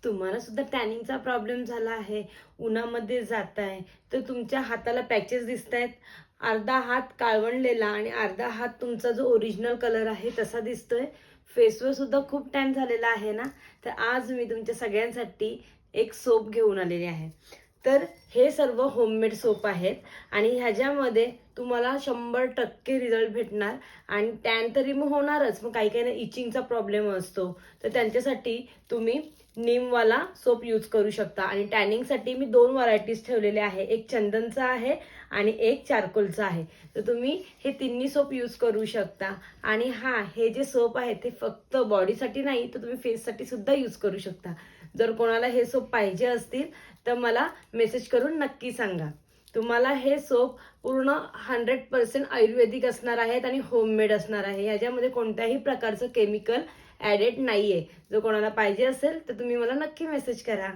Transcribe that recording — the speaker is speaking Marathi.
तुम्हाला सुद्धा टॅनिंगचा प्रॉब्लेम झाला आहे, उन्हामध्ये जाताय, तर तुमच्या हाताला पॅचेस दिसत आहेत. अर्धा हात काळवंडलेला आणि अर्धा हात तुमचा जो ओरिजिनल कलर आहे तसा दिसतोय. फेसवर सुद्धा खूप टॅन झालेला आहे ना, तर आज मी तुमच्या सगळ्यांसाठी एक सोप घेऊन आलेले आहे. तर हे सर्व होममेड सोप आहेत आणि ह्याच्यामध्ये तुम्हाला 100% रिझल्ट भेटणार. आणि टॅन तर रिमूव्ह होणारच, मग काही काही इचिंगचा प्रॉब्लेम असतो, तर त्यांच्यासाठी तुम्ही नीमवाला सोप यूज करू शकता. आणि टॅनिंगसाठी मी 2 व्हरायटीज ठेवलेले आहे, एक चंदनचा आहे आणि एक चारकोलचा आहे. तर तुम्ही हे तिन्ही सोप यूज करू शकता. आणि हे जे सोप आहे ते फक्त बॉडीसाठी नाही, तर तुम्ही फेससाठी सुद्धा यूज करू शकता. जर कोणाला हे सोप पाहिजे असतील तर मला मेसेज करून नक्की सांगा. तुम्हाला हे सोप पूर्ण 100% आयुर्वेदिक असणार आहेत आणि होममेड असणार आहे. याच्यामध्ये कोणत्याही प्रकारचं केमिकल ॲडेड नाहीये. जर कोणाला पाहिजे असेल तर तुम्ही मला नक्की मेसेज करा.